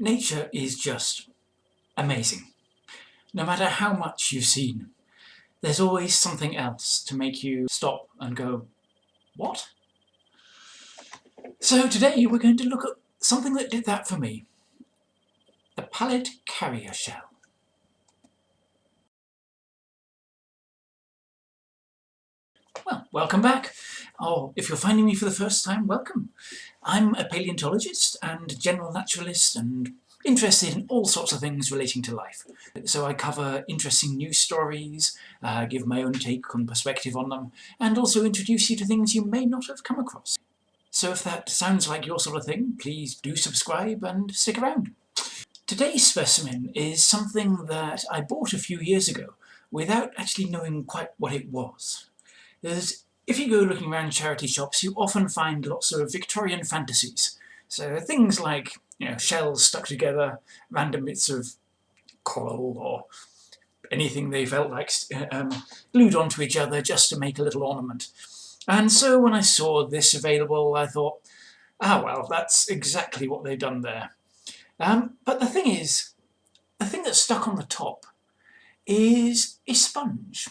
Nature is just amazing. No matter how much you've seen, there's always something else to make you stop and go, what? So today we're going to look at something that did that for me. The Pallid Carrier Shell. Well, welcome back. Or if you're finding me for the first time, welcome. I'm a paleontologist and general naturalist and interested in all sorts of things relating to life. So I cover interesting news stories, give my own take on perspective on them, and also introduce you to things you may not have come across. So if that sounds like your sort of thing, please do subscribe and stick around. Today's specimen is something that I bought a few years ago without actually knowing quite what it was. If you go looking around charity shops, you often find lots of Victorian fantasies. So things like, shells stuck together, random bits of coral or anything they felt like glued onto each other just to make a little ornament. And so when I saw this available, I thought, well, that's exactly what they've done there. But the thing is, the thing that's stuck on the top is a sponge.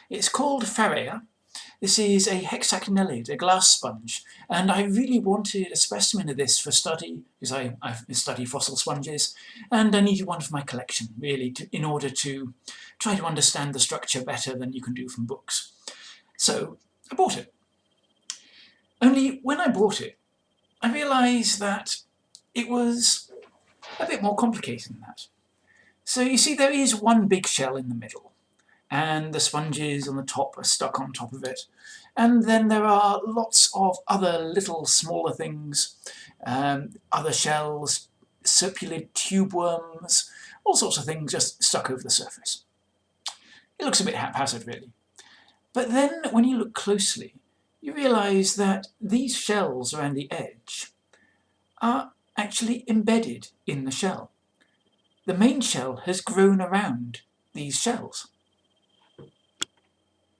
It's called Farrea. This is a hexacnellid, a glass sponge, and I really wanted a specimen of this for study, because I study fossil sponges, and I needed one for my collection, really, in order to try to understand the structure better than you can do from books. So I bought it. Only when I bought it, I realised that it was a bit more complicated than that. So you see, there is one big shell in the middle, and the sponges on the top are stuck on top of it. And then there are lots of other little smaller things, other shells, serpulid tube worms, all sorts of things just stuck over the surface. It looks a bit haphazard, really. But then when you look closely, you realise that these shells around the edge are actually embedded in the shell. The main shell has grown around these shells.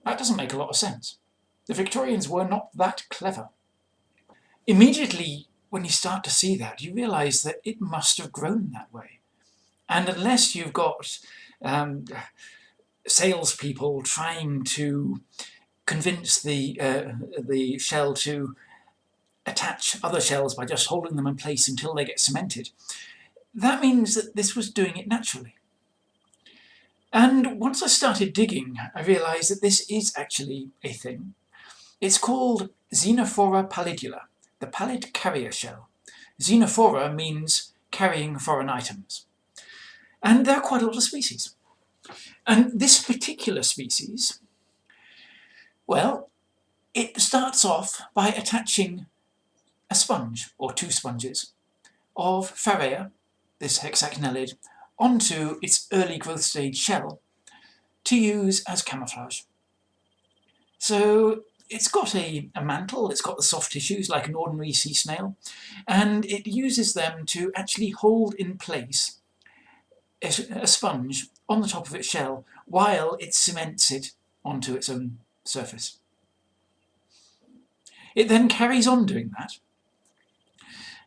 That doesn't make a lot of sense. The Victorians were not that clever. Immediately, when you start to see that, you realise that it must have grown that way. And unless you've got salespeople trying to convince the shell to attach other shells by just holding them in place until they get cemented, that means that this was doing it naturally. And once I started digging, I realised that this is actually a thing. It's called Xenophora pallidula, the Pallid Carrier Shell. Xenophora means carrying foreign items. And there are quite a lot of species. And this particular species, well, it starts off by attaching a sponge, or two sponges, of Farrea, this hexacnellid, onto its early growth stage shell to use as camouflage. So it's got a mantle, it's got the soft tissues like an ordinary sea snail, and it uses them to actually hold in place a sponge on the top of its shell while it cements it onto its own surface. It then carries on doing that,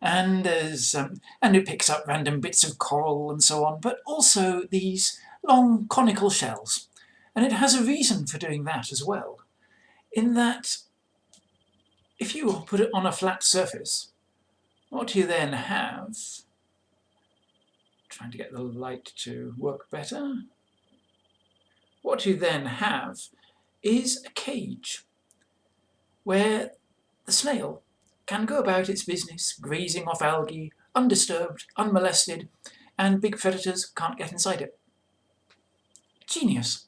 and it picks up random bits of coral and so on, but also these long conical shells. And it has a reason for doing that as well, in that if you put it on a flat surface, what you then have, trying to get the light to work better, what you then have is a cage where the snail can go about its business, grazing off algae, undisturbed, unmolested, and big predators can't get inside it. Genius.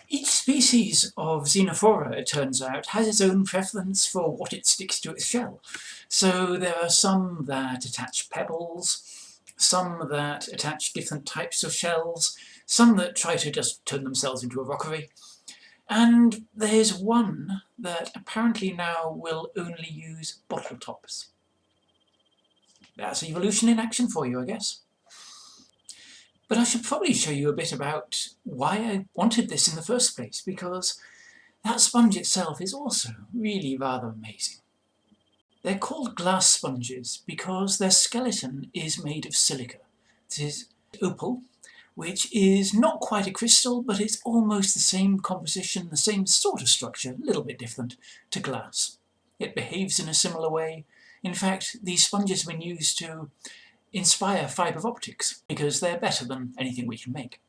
Each species of Xenophora, it turns out, has its own preference for what it sticks to its shell. So there are some that attach pebbles, some that attach different types of shells, some that try to just turn themselves into a rockery. And there's one that apparently now will only use bottle tops. That's evolution in action for you, I guess. But I should probably show you a bit about why I wanted this in the first place, because that sponge itself is also really rather amazing. They're called glass sponges because their skeleton is made of silica. This is opal, which is not quite a crystal, but it's almost the same composition, the same sort of structure, a little bit different, to glass. It behaves in a similar way. In fact, these sponges have been used to inspire fibre optics because they're better than anything we can make.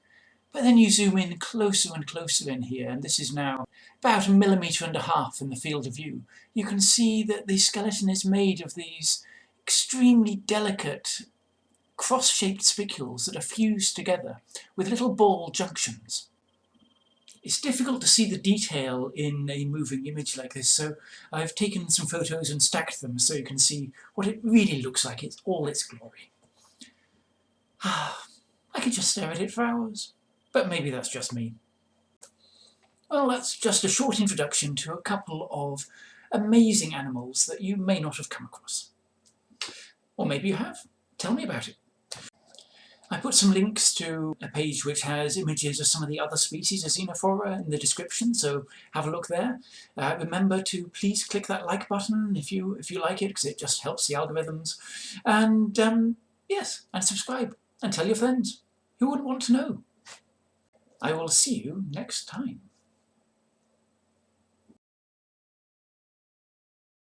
But then you zoom in closer and closer in here, and this is now about 1.5 millimetres in the field of view. You can see that the skeleton is made of these extremely delicate cross-shaped spicules that are fused together with little ball junctions. It's difficult to see the detail in a moving image like this, so I've taken some photos and stacked them so you can see what it really looks like in all its glory. I could just stare at it for hours. But maybe that's just me. Well, that's just a short introduction to a couple of amazing animals that you may not have come across. Or maybe you have. Tell me about it. I put some links to a page which has images of some of the other species of Xenophora in the description, so have a look there. Remember to please click that like button if you like it, because it just helps the algorithms. And yes, and subscribe and tell your friends. Who wouldn't want to know? I will see you next time.